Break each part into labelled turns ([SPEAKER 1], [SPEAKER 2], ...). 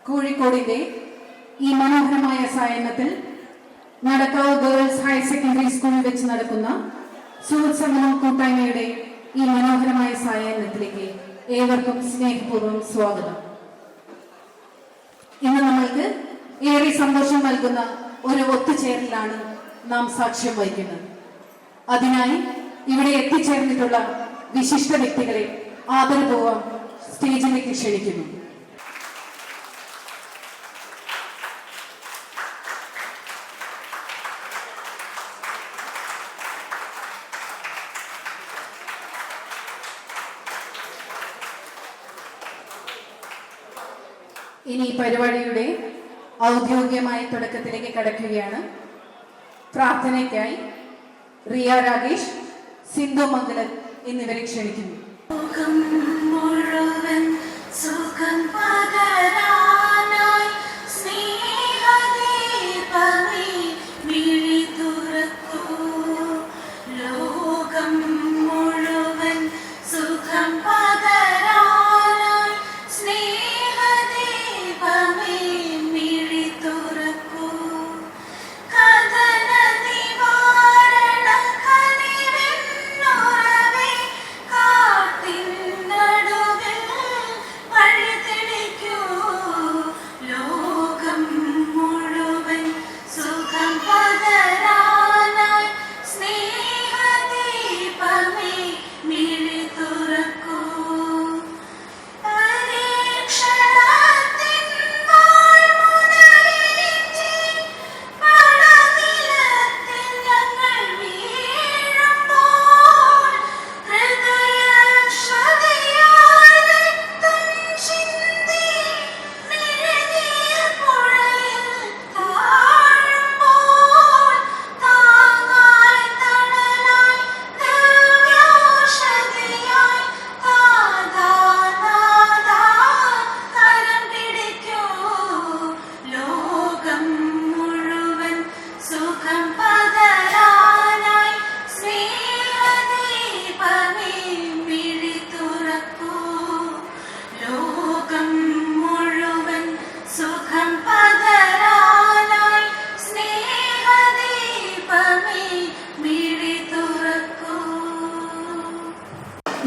[SPEAKER 1] കോഴിക്കോടിന്റെ ഈ മനോഹരമായ സായാഹ്നത്തിൽ നടക്കാവ് ഗേൾസ് ഹയർ സെക്കൻഡറി സ്കൂളിൽ വെച്ച് നടക്കുന്ന സുഹൃത്ത് സംഗമം കൂട്ടായ്മയുടെ ഈ മനോഹരമായ സായാഹ്നത്തിലേക്ക് ഏവർക്കും സ്നേഹപൂർവ്വം സ്വാഗതം. ഇന്ന് നമ്മൾക്ക് ഏറെ സന്തോഷം നൽകുന്ന ഒരു ഒത്തുചേരലിലാണ് നാം സാക്ഷ്യം വഹിക്കുന്നത്. അതിനായി ഇവിടെ എത്തിച്ചേർന്നിട്ടുള്ള വിശിഷ്ട വ്യക്തികളെ ആദരപൂർവ്വം സ്റ്റേജിലേക്ക് ക്ഷണിക്കുന്നു. ഇനി പരിപാടിയുടെ ഔദ്യോഗികമായ തുടക്കത്തിലേക്ക് കടക്കുകയാണ്. പ്രാർത്ഥനയ്ക്കായി റിയ രാഗേഷ്, സിന്ധു മംഗലൻ എന്നിവരെ ക്ഷണിക്കുന്നു.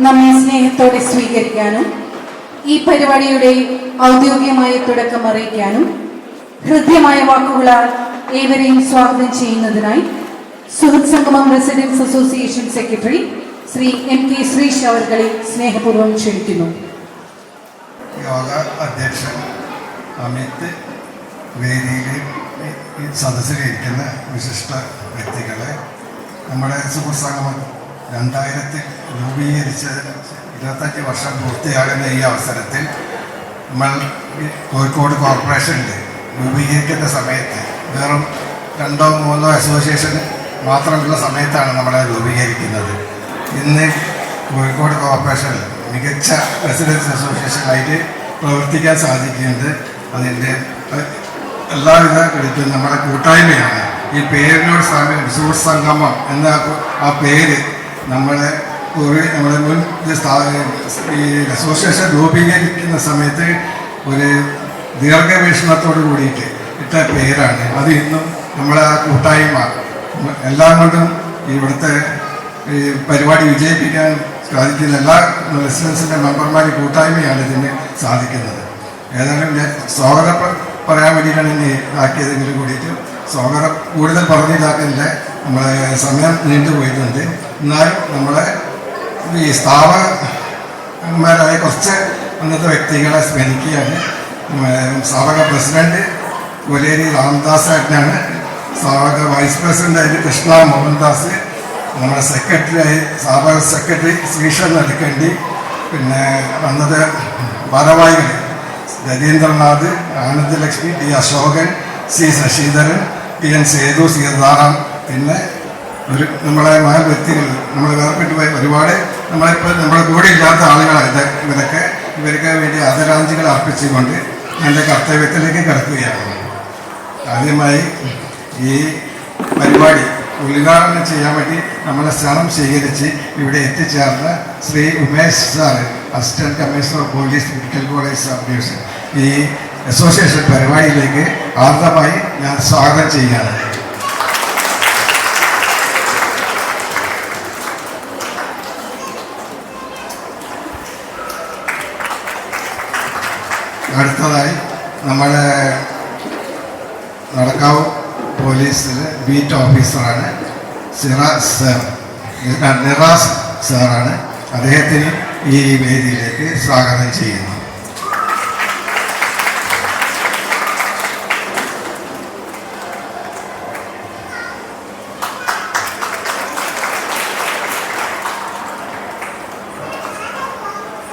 [SPEAKER 1] നമ്മെ സ്നേഹത്തോടെ സ്വീകരിക്കാനും ഈ പരിപാടിയുടെ ഔദ്യോഗികമായ തുടക്കം അറിയിക്കാനും ഹൃദ്യമായ വാക്കുകളാൽ ഏവരെയും സ്വാഗതം ചെയ്യുന്നതിനായി Suhruth Sangamam residence association secretary Shri MK Sreesh അവർകളെ സ്നേഹപൂർവ്വം ക്ഷണിക്കുന്നു.
[SPEAKER 2] യോഗ അധ്യക്ഷൻ അമിത്, വേദിയിൽ സദസ്സിലിരിക്കുന്ന വിശിഷ്ട വ്യക്തികളെ, നമ്മുടെ സുഹൃത്ത് സംഗമം 2000 രൂപീകരിച്ച് 25 വർഷം പൂർത്തിയാകുന്ന ഈ അവസരത്തിൽ നമ്മൾ കോഴിക്കോട് കോർപ്പറേഷനിൽ രൂപീകരിക്കുന്ന സമയത്ത് വെറും 2-3 അസോസിയേഷൻ മാത്രമുള്ള സമയത്താണ് നമ്മളെ രൂപീകരിക്കുന്നത്. ഇന്ന് കോഴിക്കോട് കോർപ്പറേഷനിൽ മികച്ച റെസിഡൻസ് അസോസിയേഷനായിട്ട് പ്രവർത്തിക്കാൻ സാധിക്കുന്നത് അതിൻ്റെ എല്ലാവിധ ക്രെഡിറ്റും നമ്മുടെ കൂട്ടായ്മയാണ്. ഈ പേരിനോട് സാമ്യം സുഹൃത്ത് സംഗമം എന്ന ആ പേര് നമ്മുടെ മുൻ ഈ അസോസിയേഷൻ രൂപീകരിക്കുന്ന സമയത്ത് ഒരു ദീർഘവീക്ഷണത്തോട് കൂടിയിട്ട് ഇട്ട പേരാണ്. അത് ഇന്നും നമ്മളെ ആ കൂട്ടായ്മ എല്ലാം കൊണ്ടും ഇവിടുത്തെ ഈ പരിപാടി വിജയിപ്പിക്കാൻ സാധിക്കുന്ന എല്ലാ റെസിഡൻസിൻ്റെ മെമ്പർമാരും കൂട്ടായ്മയാണ് ഇതിന് സാധിക്കുന്നത്. ഏതായാലും ഞാൻ സ്വാഗതം പറയാൻ വേണ്ടിയിട്ടാണ് ഇനി ആക്കിയതെങ്കിലും കൂടിയിട്ട് സ്വാഗതം കൂടുതൽ പറഞ്ഞില്ലാക്കില്ല, നമ്മളെ സമയം നീണ്ടുപോയിട്ടുണ്ട്. എന്നാലും നമ്മളെ ഈ സ്ഥാപകന്മാരായ കുറച്ച് അന്നത്തെ വ്യക്തികളെ സ്മരിക്കുകയാണ്. സ്ഥാപക പ്രസിഡന്റ് കൊലേരി രാംദാസ് ആയിട്ടാണ്, സ്ഥാപക വൈസ് പ്രസിഡന്റായിട്ട് കൃഷ്ണ മോഹൻദാസ്, നമ്മുടെ സ്ഥാപക സെക്രട്ടറി ശ്രീഷൻ നടുക്കണ്ടി, പിന്നെ വന്നത് ഭാരവാഹികൾ Ravindranath, Anandalakshmi, T Ashokan, C Sasidharan, TN Sethu, Seetharam, പിന്നെ നമ്മളെ മഹൽ വ്യക്തികൾ, നമ്മൾ വേർപെട്ട് പോയ ഒരുപാട് നമ്മളിപ്പോൾ നമ്മുടെ കൂടെ ഇല്ലാത്ത ആളുകളാണ് ഇവർക്ക് വേണ്ടി ആദരാഞ്ജലികൾ അർപ്പിച്ചുകൊണ്ട് എൻ്റെ കർത്തവ്യത്തിലേക്ക് കിടക്കുകയാണ്. ആദ്യമായി ഈ പരിപാടി ഉദ്ഘാടനം ചെയ്യാൻ വേണ്ടി നമ്മളെ ക്ഷണം സ്വീകരിച്ച് ഇവിടെ എത്തിച്ചേർന്ന Shri Umesh sir, assistant commissioner of police, medical college sub division, ഈ അസോസിയേഷൻ പരിപാടിയിലേക്ക് ആർദ്രമായി ഞാൻ സ്വാഗതം ചെയ്യുകയാണ്. അടുത്തതായി നമ്മുടെ നടക്കാവ് പോലീസിലെ ബീറ്റ് ഓഫീസറാണ് നിറാസ് സാറാണ്. അദ്ദേഹത്തിന് ഈ വേദിയിലേക്ക് സ്വാഗതം ചെയ്യുന്നു.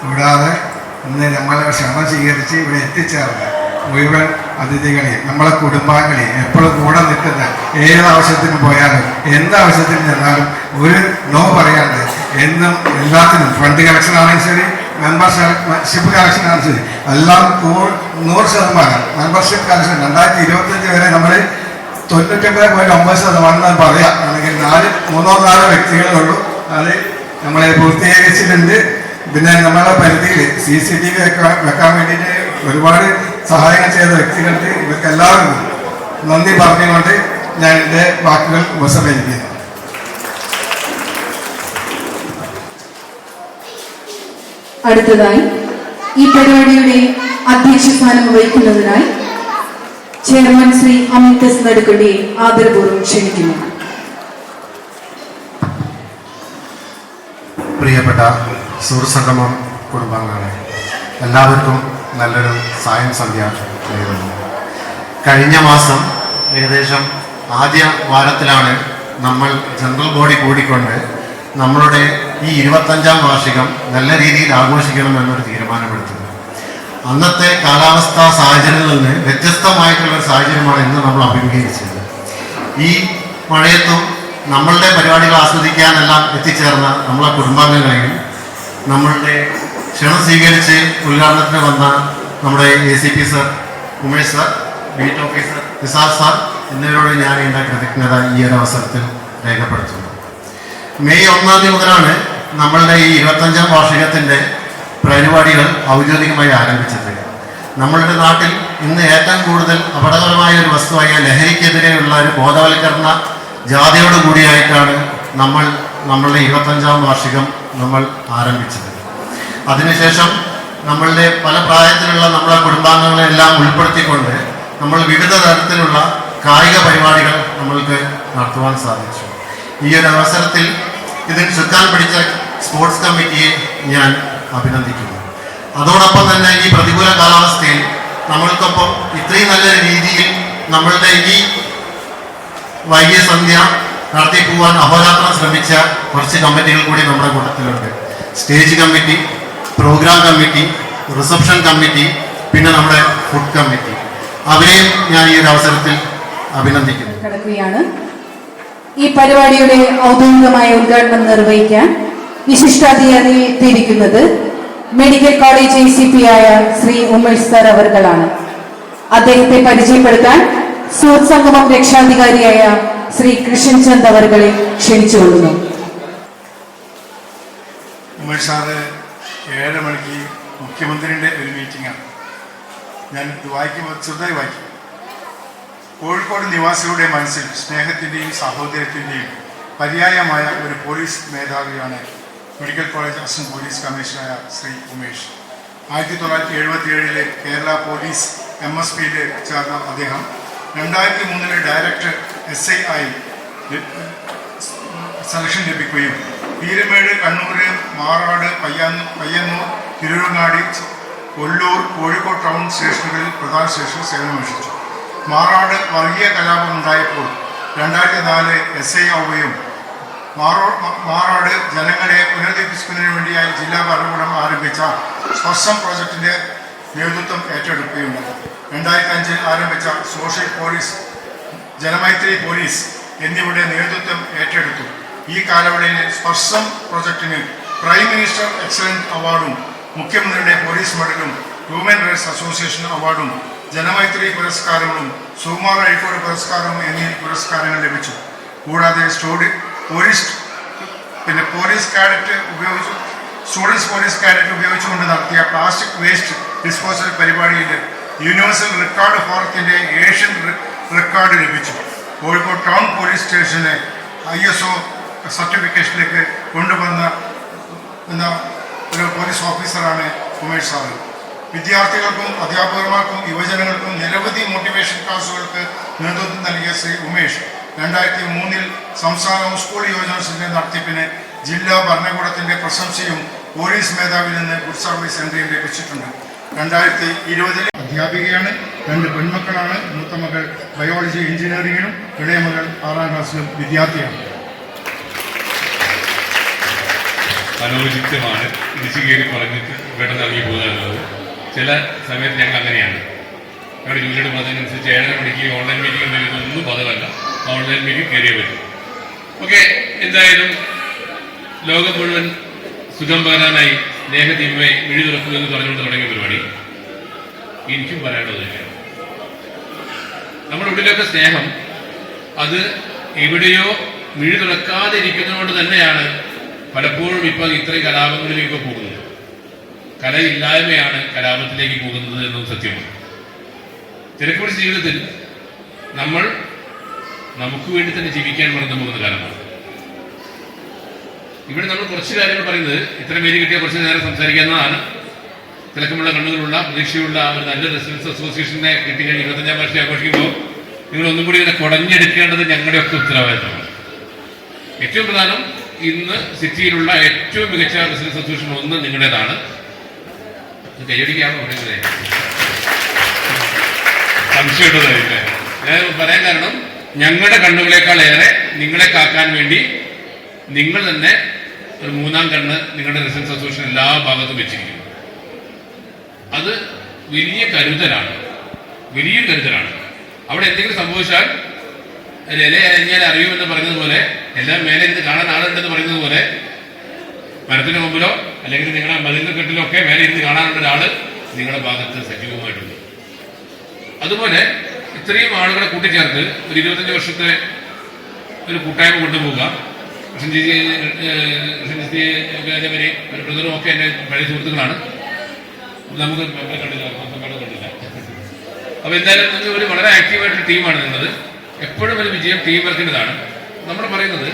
[SPEAKER 2] കൂടാതെ ഇന്ന് നമ്മളെ ക്ഷമ സ്വീകരിച്ച് ഇവിടെ എത്തിച്ചേർന്ന മുഴുവൻ അതിഥികളെയും നമ്മളെ കുടുംബാംഗങ്ങളെയും എപ്പോഴും കൂടെ നിൽക്കുന്ന ഏതാവശ്യത്തിന് പോയാലും എന്താവശ്യത്തിന് ചെന്നാലും ഒരു നോ പറയാണ്ട് എന്നും എല്ലാത്തിനും ഫണ്ട് കളക്ഷൻ ആണെങ്കിൽ ശരി, മെമ്പർഷിപ്പ് കളക്ഷൻ ആണെങ്കിൽ ശരി, എല്ലാം 100% മെമ്പർഷിപ്പ് കളക്ഷൻ 2025 വരെ നമ്മൾ 99.9% പറയാം. അല്ലെങ്കിൽ 3-4 വ്യക്തികളേ ഉള്ളൂ അത് നമ്മളെ പൂർത്തീകരിച്ചിട്ടുണ്ട്. പിന്നെ നമ്മളെ പരിധിയിൽ CCTV വെക്കാൻ വേണ്ടിയിട്ട് ഒരുപാട് സഹായങ്ങൾ ചെയ്ത വ്യക്തികൾക്ക് ഇവർക്ക് എല്ലാവർക്കും നന്ദി പറഞ്ഞുകൊണ്ട് ഞാൻ എൻ്റെ വാക്കുകൾ ഉപസംഹരിക്കുന്നു.
[SPEAKER 1] അടുത്തതായി ഈ പരിപാടിയുടെ അധ്യക്ഷ സ്ഥാനം വഹിക്കുന്നതിനായി ചെയർമാൻ ശ്രീ അമിത് എസ് നടുക്കണ്ടിയെ ആദരപൂർവ്വം ക്ഷണിക്കുന്നു.
[SPEAKER 3] പ്രിയപ്പെട്ട സുഹൃത്സംഗമം കുടുംബാംഗങ്ങളെ, എല്ലാവർക്കും നല്ലൊരു സായം സന്ധ്യ നേരുന്നു. കഴിഞ്ഞ മാസം ഏകദേശം ആദ്യ വാരത്തിലാണ് നമ്മൾ ജനറൽ ബോഡി കൂടിക്കൊണ്ട് നമ്മളുടെ ഈ 25ാം വാർഷികം നല്ല രീതിയിൽ ആഘോഷിക്കണമെന്നൊരു തീരുമാനമെടുത്തത്. അന്നത്തെ കാലാവസ്ഥാ സാഹചര്യങ്ങളിൽ നിന്ന് വ്യത്യസ്തമായിട്ടുള്ളൊരു സാഹചര്യമാണ് ഇന്ന് നമ്മൾ അഭിമുഖീകരിച്ചത്. ഈ മഴയത്തും നമ്മളുടെ പരിപാടികൾ ആസ്വദിക്കാനെല്ലാം എത്തിച്ചേർന്ന നമ്മളെ കുടുംബാംഗങ്ങളെയും നമ്മളുടെ ക്ഷണം സ്വീകരിച്ച് ഉദ്ഘാടനത്തിന് വന്ന നമ്മുടെ ACP sir, Umesh sir, beat officer Nisar sir എന്നിവരോട് ഞാൻ എൻ്റെ കൃതജ്ഞത ഈ ഒരു അവസരത്തിൽ രേഖപ്പെടുത്തുന്നു. മെയ് 1 മുതലാണ് നമ്മളുടെ ഈ 25ാം വാർഷികത്തിൻ്റെ പരിപാടികൾ ഔദ്യോഗികമായി ആരംഭിച്ചത്. നമ്മളുടെ നാട്ടിൽ ഇന്ന് ഏറ്റവും കൂടുതൽ അപകടകരമായ ഒരു വസ്തുവായ ലഹരിക്കെതിരെയുള്ള ഒരു ബോധവൽക്കരണ ജാഥയോട് കൂടിയായിട്ടാണ് നമ്മളുടെ 25ാം വാർഷികം നമ്മൾ ആരംഭിച്ചത്. അതിനുശേഷം നമ്മളുടെ പല പ്രായത്തിലുള്ള നമ്മളെ കുടുംബാംഗങ്ങളെല്ലാം ഉൾപ്പെടുത്തിക്കൊണ്ട് നമ്മൾ വിവിധ തരത്തിലുള്ള കായിക പരിപാടികൾ നമ്മൾക്ക് നടത്തുവാൻ സാധിച്ചു. ഈ ഒരു അവസരത്തിൽ ഇതിന് ചുക്കാൻ പിടിച്ച സ്പോർട്സ് കമ്മിറ്റിയെ ഞാൻ അഭിനന്ദിക്കുന്നു. അതോടൊപ്പം തന്നെ ഈ പ്രതികൂല കാലാവസ്ഥയിൽ നമ്മൾക്കൊപ്പം ഇത്രയും നല്ല രീതിയിൽ നമ്മളുടെ ഈ വൈകിയ സന്ധ്യ നടത്തി പോകാൻ അഹോരാത്രം ശ്രമിച്ച കുറച്ച് കമ്മിറ്റികൾ കൂടി നമ്മുടെ കൂട്ടത്തിലുണ്ട്. Stage committee, programme committee, reception committee, പിന്നെ നമ്മുടെ ഫുഡ് കമ്മിറ്റി. അവരെയും ഞാൻ ഈ ഒരു അവസരത്തിൽ അഭിനന്ദിക്കുന്നു.
[SPEAKER 1] കടക്കുകയാണ്. ഈ പരിപാടിയുടെ ഔദ്യോഗികമായ ഉദ്ഘാടനം നിർവഹിക്കാൻ വിശിഷ്ടാതിഥിയായി എത്തിയിരിക്കുന്നത് മെഡിക്കൽ കോളേജ് ACP ആയ ശ്രീ ഉമേഷ് സർ അവർകളാണ്. അദ്ദേഹത്തെ പരിചയപ്പെടുത്താൻ സുഹൃത്സംഗമം രക്ഷാധികാരിയായ ശ്രീ കൃഷ്ണചന്ദ് അവർകളെ ക്ഷണിച്ചുകൊള്ളുന്നു.
[SPEAKER 4] ഉമേഷ് സാറ് 7 മണിക്ക് മുഖ്യമന്ത്രിയുടെ ഒരു മീറ്റിംഗാണ്. ഞാൻ ഇത് വായിക്കുമ്പോൾ ചെറുതായി വായിക്കും. കോഴിക്കോട് നിവാസികളുടെ മനസ്സിൽ സ്നേഹത്തിൻ്റെയും സാഹോദര്യത്തിൻ്റെയും പര്യായമായ ഒരു പോലീസ് മേധാവിയാണ് മെഡിക്കൽ കോളേജ് അസിസ്റ്റന്റ് പോലീസ് കമ്മീഷണറായ ശ്രീ ഉമേഷ്. 1977 കേരള പോലീസ് MSPയിൽ ചേർന്ന അദ്ദേഹം 2003 ഡയറക്ടർ SI ആയി സെലക്ഷൻ ലഭിക്കുകയും പീരുമേട്, കണ്ണൂർ, മാറാട്, പയ്യന്നൂർ, തിരൂരങ്ങാടി, കൊല്ലൂർ, കോഴിക്കോട് ടൗൺ സ്റ്റേഷനുകളിൽ പ്രധാന സ്റ്റേഷനിൽ സേവനമനുഷ്ഠിച്ചു. മാറാട് വർഗീയ കലാപം ഉണ്ടായപ്പോൾ 2004 SI ആവുകയും മാറാട് ജനങ്ങളെ പുനരധിവസിക്കുന്നതിന് വേണ്ടിയായി ജില്ലാ ഭരണകൂടം ആരംഭിച്ച സ്പർശം പ്രോജക്റ്റിൻ്റെ നേതൃത്വം ഏറ്റെടുക്കുകയുണ്ടായി. 2005 ആരംഭിച്ച സോഷ്യൽ പോലീസ്, ജനമൈത്രി പോലീസ് എന്നിവയുടെ നേതൃത്വം ഏറ്റെടുത്തു. ഈ കാലയളവിൽ സ്പർശം പ്രോജക്റ്റിന് പ്രൈം മിനിസ്റ്റർ എക്സലൻസ് അവാർഡും മുഖ്യമന്ത്രിയുടെ പോലീസ് മെഡലും ഹ്യൂമൻ റൈറ്റ്സ് അസോസിയേഷൻ അവാർഡും ജനമൈത്രി പുരസ്കാരങ്ങളും സുകുമാർ അഴീക്കോട് പുരസ്കാരവും എന്നീ പുരസ്കാരങ്ങൾ ലഭിച്ചു. കൂടാതെ police cadet students police cadet ഉപയോഗിച്ചുകൊണ്ട് നടത്തിയ പ്ലാസ്റ്റിക് വേസ്റ്റ് ഡിസ്പോസൽ പരിപാടിയിൽ യൂണിവേഴ്സൽ റെക്കോർഡ് ഫോറത്തിൻ്റെ ഏഷ്യൻ റെക്കോർഡ് ലഭിച്ചു. കോഴിക്കോട് ടൗൺ പോലീസ് സ്റ്റേഷനെ ISO സർട്ടിഫിക്കേഷനിലേക്ക് കൊണ്ടുവന്ന ഒരു പോലീസ് ഓഫീസറാണ് ഉമേഷ് സാറ്. വിദ്യാർത്ഥികൾക്കും അധ്യാപകർമാർക്കും യുവജനങ്ങൾക്കും നിരവധി മോട്ടിവേഷൻ ക്ലാസുകൾക്ക് നേതൃത്വം നൽകിയ ശ്രീ ഉമേഷ് 2003 സംസ്ഥാന സ്കൂൾ യുവജനോത്സവത്തിൻ്റെ നടത്തിപ്പിന് ജില്ലാ ഭരണകൂടത്തിൻ്റെ പ്രശംസയും പോലീസ് മേധാവിൽ നിന്ന് ഗുഡ് സർവീസ് എൻട്രിയും ലഭിച്ചിട്ടുണ്ട്. 2020 അധ്യാപികയാണ്. 2 പെൺമക്കളാണ്. മൂത്ത മകൾ ബയോളജി എഞ്ചിനീയറിംഗിനും ഇളയ മകൾ 6ാം ക്ലാസ്സിലും വിദ്യാർത്ഥിയാണ്.
[SPEAKER 5] മനോചിത്തമാണ് ഇടിച്ചു കയറി പറഞ്ഞിട്ട് പെട്ടെന്ന് ഇറങ്ങി പോകുക എന്നുള്ളത്. ചില സമയത്ത് ഞങ്ങൾ അങ്ങനെയാണ്. ഞങ്ങളുടെ ജോലിയുടെ പദ്ധതിനനുസരിച്ച് 7:30 മണിക്ക് ഓൺലൈൻ മീറ്റിംഗ് ഒന്നും പദവല്ല, ഓൺലൈൻ മീറ്റിംഗ് കയറിയേ പറ്റും. ഓക്കെ, എന്തായാലും ലോകം മുഴുവൻ സുഖം പകരാനായി സ്നേഹദീപമായി വിഴി തുറക്കുക എന്ന് പറഞ്ഞുകൊണ്ട് തുടങ്ങിയ പരിപാടി എനിക്കും പറയാനുള്ളത് തന്നെയാണ്. നമ്മുടെ ഉള്ളിലൊക്കെ സ്നേഹം അത് എവിടെയോ വിഴി തുറക്കാതെ ഇരിക്കുന്നതുകൊണ്ട് തന്നെയാണ് പലപ്പോഴും ഇപ്പം ഇത്രയും കലാപങ്ങളിലേക്ക് പോകുന്നത്. കലയില്ലായ്മയാണ് കലാപത്തിലേക്ക് പോകുന്നത് എന്നും സത്യമാണ്. തിരക്ക് പിടിച്ച ജീവിതത്തിൽ നമ്മൾ നമുക്ക് വേണ്ടി തന്നെ ജീവിക്കാൻ മറന്നു പോകുന്ന കാലമാണ്. ഇവിടെ നമ്മൾ കുറച്ച് കാര്യങ്ങൾ പറയുന്നത് ഇത്ര പേര് കിട്ടിയ കുറച്ച് നേരം സംസാരിക്കുന്നതാണ്. തിളക്കമുള്ള കണ്ണുകളുള്ള പ്രതീക്ഷയുള്ള ഒരു നല്ല റെസിഡൻസ് അസോസിയേഷനെ കിട്ടിക്കഴിഞ്ഞ് 25ാം വർഷം ആഘോഷിക്കുമ്പോൾ നിങ്ങൾ ഒന്നും കൂടി ഇതിനെ കുടഞ്ഞെടുക്കേണ്ടത് ഞങ്ങളുടെയൊക്കെ ഉത്തരവാദിത്തമാണ്. ഏറ്റവും പ്രധാനം, ഇന്ന് സിറ്റിയിലുള്ള ഏറ്റവും മികച്ച റെസിഡൻസ് അസോസിയേഷൻ ഒന്ന് നിങ്ങളുടേതാണ്. കൈയടിക്കാണോ പറയുന്നത്? സംശയമുള്ളതായില്ല. ഞാൻ പറയാൻ കാരണം, ഞങ്ങളുടെ കണ്ണുകളേക്കാൾ ഏറെ നിങ്ങളെ കാക്കാൻ വേണ്ടി നിങ്ങൾ തന്നെ ഒരു 3ാം കണ്ണ് നിങ്ങളുടെ റെസിഡൻസ് അസോസിയേഷൻ എല്ലാ ഭാഗത്തും വെച്ചിരിക്കുന്നു. അത് വലിയ കരുതലാണ്, വലിയൊരു കരുതലാണ്. അവിടെ എന്തെങ്കിലും സംഭവിച്ചാൽ ഇല അരിഞ്ഞാൽ അറിയുമെന്ന് പറയുന്നതുപോലെ, എല്ലാം മേലെ ഇരുന്ന് കാണാൻ ആളുണ്ടെന്ന് പറയുന്നത് പോലെ, മരത്തിന് മുമ്പിലോ അല്ലെങ്കിൽ നിങ്ങളുടെ മതിലിന്റെ കെട്ടിലോ ഒക്കെ മേലെ ഇരുന്ന് കാണാനുള്ള ഒരാള് നിങ്ങളുടെ ഭാഗത്ത് സജീവമായിട്ടുണ്ട്. അതുപോലെ ഇത്രയും ആളുകളെ കൂട്ടിച്ചേർത്ത് ഒരു 25 വർഷത്തെ ഒരു കൂട്ടായ്മ കൊണ്ടുപോവുക. അതേമാതിരി ബ്രദറും ഒക്കെ എൻ്റെ പഴയ സുഹൃത്തുക്കളാണ്. നമുക്ക് കണ്ടില്ല. അപ്പൊ എന്തായാലും നിങ്ങൾ ഒരു വളരെ ആക്റ്റീവായിട്ടൊരു ടീമാണ് നിങ്ങളത്. എപ്പോഴും ഒരു വിജയം ടീം വർക്കിൻ്റെതാണ്. നമ്മൾ പറയുന്നത്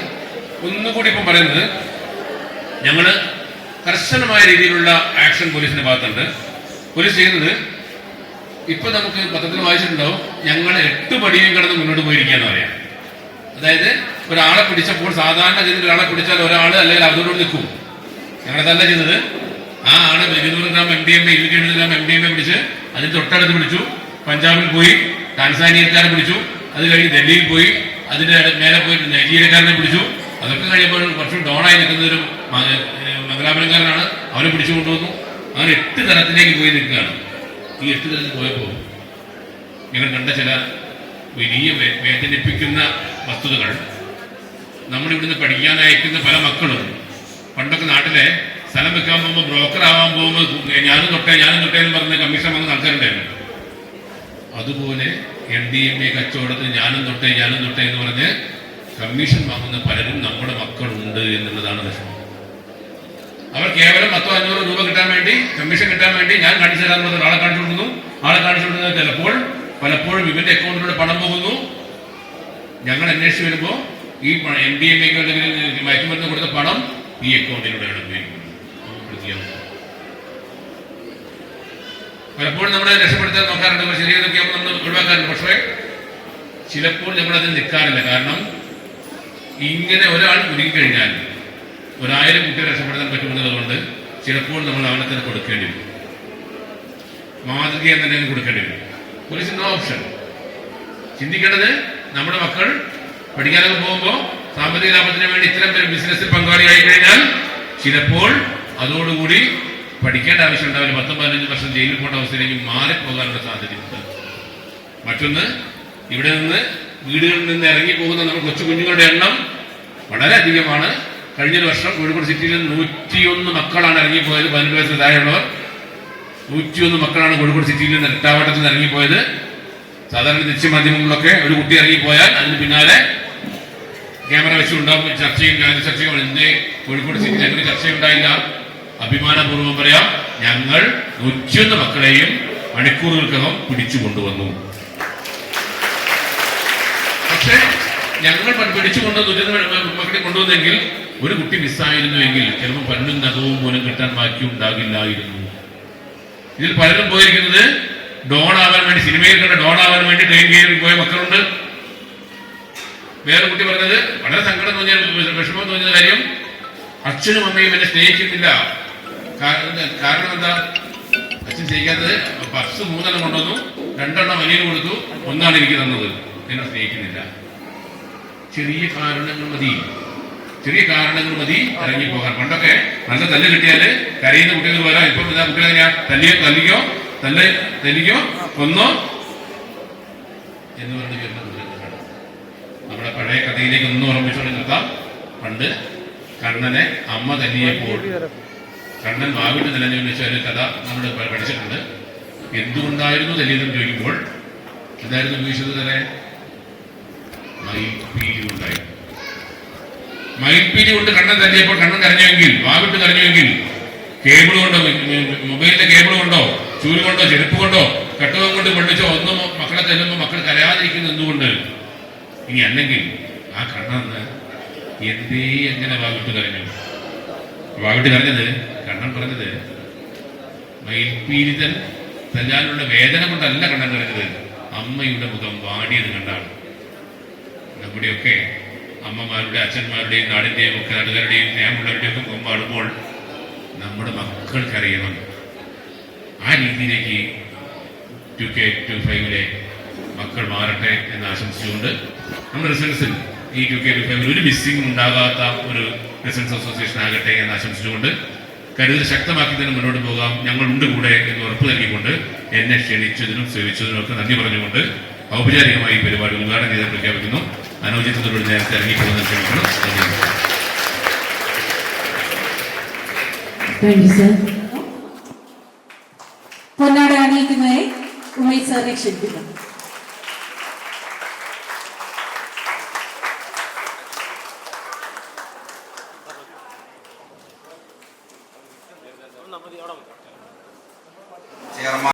[SPEAKER 5] ഒന്നുകൂടി ഇപ്പം പറയുന്നത്, ഞങ്ങൾ കർശനമായ രീതിയിലുള്ള ആക്ഷൻ പോലീസിന്റെ ഭാഗത്തുണ്ട്. പോലീസ് ചെയ്യുന്നത് ഇപ്പൊ നമുക്ക് പത്രത്തിൽ വായിച്ചിട്ടുണ്ടാവും, ഞങ്ങൾ 8 പടിയും കടന്ന് മുന്നോട്ട് പോയിരിക്കുകയെന്ന് പറയാം. അതായത് ഒരാളെ പിടിച്ചപ്പോൾ സാധാരണ ചെയ്തിട്ട് ഒരാളെ പിടിച്ചാൽ ഒരാൾ അല്ലെങ്കിൽ അതോടുകൂടി നിൽക്കും. ഞങ്ങളതല്ല ചെയ്തത്. ആ ആളെ 200 ഗ്രാം MDMA 270 ഗ്രാം MDMA പിടിച്ച് അതിന് തൊട്ടടുത്ത് പിടിച്ചു. പഞ്ചാബിൽ പോയി ടാൻസാനിയക്കാരെ പിടിച്ചു. അത് കഴിഞ്ഞ് ഡൽഹിയിൽ പോയി അതിന്റെ മേലെ പോയി നൈജീരിയക്കാരനെ പിടിച്ചു. അതൊക്കെ കഴിയുമ്പോൾ കുറച്ചും ഡോണായി നിൽക്കുന്ന ഒരു മംഗലാപുരംകാരനാണ്. അവനെ പിടിച്ചു കൊണ്ടുവന്നു. അങ്ങനെ 8 തലത്തിലേക്ക് പോയി നിൽക്കുകയാണ്. ഈ 8 തലത്തിൽ പോയപ്പോൾ ഞങ്ങൾ കണ്ട ചില വലിയ വേദനിപ്പിക്കുന്ന വസ്തുതകൾ. നമ്മളിവിടുന്ന് പഠിക്കാൻ അയക്കുന്ന പല മക്കളും പണ്ടൊക്കെ നാട്ടിലെ സ്ഥലം വെക്കാൻ പോകുമ്പോൾ ബ്രോക്കർ ആവാൻ പോകുമ്പോൾ ഞാനും തൊട്ടേ എന്ന് പറഞ്ഞ കമ്മീഷൻ വന്ന ആൾക്കാരുണ്ടായിരുന്നു. അതുപോലെ MDMA കച്ചവടത്തിന് ഞാനും തൊട്ടേ എന്ന് പറഞ്ഞ് കമ്മീഷൻ വാങ്ങുന്ന പലരും നമ്മുടെ മക്കളുണ്ട് എന്നുള്ളതാണ് വിഷമം. അവർ കേവലം 10-500 രൂപ കിട്ടാൻ വേണ്ടി, കമ്മീഷൻ കിട്ടാൻ വേണ്ടി ഞാൻ കാണിച്ചു തരാമെന്ന് ഒരാളെ കാണിച്ചു കൊടുക്കുന്നു. ആളെ കാണിച്ചു കൊടുക്കുന്നത് പലപ്പോഴും ഇവന്റെ അക്കൗണ്ടിലൂടെ പണം പോകുന്നു. ഞങ്ങൾ അന്വേഷിച്ച് വരുമ്പോൾ ഈ MDMAക്ക് അല്ലെങ്കിൽ മയക്കുമരുന്ന് കൊടുത്ത പണം ഈ അക്കൗണ്ടിലൂടെയാണ് ഉപയോഗിക്കുന്നത്. പലപ്പോഴും നമ്മളെ രക്ഷപ്പെടുത്താൻ നോക്കാറുണ്ട്, ശരിയൊക്കെ ആകുമ്പോൾ നമ്മൾ ഒഴിവാക്കാറുണ്ട്. പക്ഷേ ചിലപ്പോൾ നമ്മളതിൽ നിൽക്കാറില്ല. കാരണം ഇങ്ങനെ ഒരാൾ ഒരുങ്ങിക്കഴിഞ്ഞാൽ 1000 കുട്ടിയെ രക്ഷപ്പെടുത്താൻ പറ്റുമെന്നുള്ളതുകൊണ്ട് ചിലപ്പോൾ നമ്മൾ അവനെ തന്നെ കൊടുക്കേണ്ടി വരും. മാതൃക തന്നെ കൊടുക്കേണ്ടി വരും. Police no option. ചിന്തിക്കേണ്ടത്, നമ്മുടെ മക്കൾ പഠിക്കാനൊക്കെ പോകുമ്പോൾ സാമ്പത്തിക ലാഭത്തിന് വേണ്ടി ഇത്തരം ബിസിനസ്സിൽ പങ്കാളിയായി കഴിഞ്ഞാൽ ചിലപ്പോൾ അതോടുകൂടി പഠിക്കേണ്ട ആവശ്യം ഉണ്ടാവില്ല. 10-15 വർഷം ജയിലിൽ പോകേണ്ട അവസ്ഥയിലേക്ക് മാറിപ്പോകാനുള്ള സാധ്യതയുണ്ട്. മറ്റൊന്ന്, ഇവിടെ നിന്ന് വീടുകളിൽ നിന്ന് ഇറങ്ങിപ്പോകുന്ന നമ്മുടെ കൊച്ചു കുഞ്ഞുങ്ങളുടെ എണ്ണം വളരെ അധികമാണ്. കഴിഞ്ഞൊരു വർഷം കോഴിക്കോട് സിറ്റിയിൽ 101 മക്കളാണ് ഇറങ്ങിപ്പോയത്. 18 വയസ്സിന് താഴെയുള്ളവർ 101 മക്കളാണ് കോഴിക്കോട് സിറ്റിയിൽ നിന്ന് ഇട്ടാവട്ടത്തിൽ നിന്ന് ഇറങ്ങിപ്പോയത്. സാധാരണ ദൃശ്യമാധ്യമങ്ങളിലൊക്കെ ഒരു കുട്ടി ഇറങ്ങിപ്പോയാൽ അതിന് പിന്നാലെ ക്യാമറ വെച്ചുണ്ടാകും, ചർച്ചയും ചർച്ചയും. എന്തേ കോഴിക്കോട് സിറ്റിയിൽ അങ്ങനെ ചർച്ചയുണ്ടായില്ല? അഭിമാനപൂർവ്വം പറയാം, ഞങ്ങൾ 101 മക്കളെയും മണിക്കൂറുകൾക്കകം പിടിച്ചു കൊണ്ടുവന്നു. പക്ഷേ ഞങ്ങൾ പിടിച്ചു മക്കളെ കൊണ്ടുവന്നെങ്കിൽ ഒരു കുട്ടി മിസ്സായിരുന്നുവെങ്കിൽ ചിലപ്പോൾ പല്ലും നഖവും പോലും കിട്ടാൻ ബാക്കി ഉണ്ടാകില്ലായിരുന്നു. ഇതിൽ പലരും പോയിരിക്കുന്നത് ഡോൺ ആവാൻ വേണ്ടി, സിനിമയിൽ കണ്ട ഡോൺ ആവാൻ വേണ്ടി ട്രെയിൻ കയറി പോയ മക്കളുണ്ട്. വേറെ കുട്ടി പറഞ്ഞത് വളരെ സങ്കടം തോന്നിയ, വിഷമം തോന്നിയ കാര്യം, അച്ഛനും അമ്മയും എന്നെ സ്നേഹിക്കുന്നില്ല. കാരണം എന്താ? അച്ഛൻ സ്നേഹിക്കാത്തത്, ബസ് 3 കൊണ്ടുവന്നു, 2 അനിയന് കൊടുത്തു, 1 എനിക്ക് തന്നത്. എന്നെ സ്നേഹിക്കുന്നില്ല. ചെറിയ കാരണങ്ങൾ മതി ഇറങ്ങിപ്പോകാൻ. പണ്ടൊക്കെ നല്ല തല്ല് കിട്ടിയാല് കരയുന്ന കുട്ടികൾ വരാം. ഇപ്പം എന്താ കുട്ടികളെ ഞാൻ തല്ലിക്കോ കൊന്നോ എന്ന് പറഞ്ഞ് വരുന്ന കുട്ടികളാണ്. നമ്മുടെ പഴയ കഥയിലേക്ക് ഒന്ന് ഓർമ്മിച്ചുകൊണ്ട് നിർത്താം. പണ്ട് കണ്ണനെ അമ്മ തല്ലിയപ്പോൾ കണ്ണൻ വാവിട്ട് നിലഞ്ഞെന്ന് വെച്ച ഒരു കഥ നമ്മൾ പഠിച്ചിട്ടുണ്ട്. എന്തുകൊണ്ടായിരുന്നു തല്ലിയതെന്ന് ചോദിക്കുമ്പോൾ എന്തായിരുന്നു ഉപയോഗിച്ചത്? തന്നെ മയിൽപ്പീലി കൊണ്ട് കണ്ണൻ തല്ലിയപ്പോൾ കണ്ണൻ കരഞ്ഞുവെങ്കിൽ, വാവിട്ട് കരഞ്ഞുവെങ്കിൽ, കേബിൾ കൊണ്ടോ, മൊബൈലിന്റെ കേബിൾ കൊണ്ടോ, ചൂല് കൊണ്ടോ, ചെരുപ്പ് കൊണ്ടോ, കട്ടകം കൊണ്ട് പൊള്ളിച്ചോ ഒന്നും മക്കളെ തല്ലുമ്പോൾ മക്കൾ കരയാതിരിക്കുന്നത് എന്തുകൊണ്ട്? ഇനി അല്ലെങ്കിൽ ആ കണ്ണൻ എന്തേ എങ്ങനെ വാവിട്ട് കരഞ്ഞത്? കണ്ണൻ പറഞ്ഞത് മയിൽപ്പീലി തല്ലാനുള്ള വേദന കൊണ്ടല്ല കണ്ണൻ കരഞ്ഞത്, അമ്മയുടെ മുഖം വാടിയത് കണ്ടാണ്. നമ്മുടെയൊക്കെ അമ്മമാരുടെ, അച്ഛന്മാരുടെയും നാടിന്റെയും ഒക്കെ നാട്ടുകാരുടെയും സ്നേഹമുള്ളവരുടെയും ഒക്കെ മുഖം പാടുമ്പോൾ നമ്മുടെ മക്കൾക്കറിയണം. ആ രീതിയിലേക്ക് 2K25 മക്കൾ മാറട്ടെ എന്ന് ആശംസിച്ചുകൊണ്ട് നമ്മുടെ റിസൾട്ട്സിൽ ഈ 2K25 ഒരു മിസ്സിംഗ് ഉണ്ടാകാത്ത ഒരു റിസൾട്ട്സ് അസോസിയേഷൻ ആകട്ടെ എന്ന് ആശംസിച്ചുകൊണ്ട് കരുതൽ ശക്തമാക്കി തന്നെ മുന്നോട്ട് പോകാം. ഞങ്ങളുണ്ട് കൂടെ എന്ന് ഉറപ്പ് നൽകിക്കൊണ്ട് എന്നെ ക്ഷണിച്ചതിനും സേവിച്ചതിനും ഒക്കെ നന്ദി പറഞ്ഞുകൊണ്ട് ഔപചാരികമായി പരിപാടി ഉദ്ഘാടനം ചെയ്ത് പ്രഖ്യാപിക്കുന്നു. അനൗചിത്യത്തോട് നേരത്തെ ഇറങ്ങിപ്പോകുന്നത് ക്ഷമിക്കണം.
[SPEAKER 1] പൊന്നാട അണിയിക്കുന്നതിനെ ഉമേഷ് സാറിനെ ക്ഷണിക്കുന്നു.
[SPEAKER 2] ചെയർമാൻ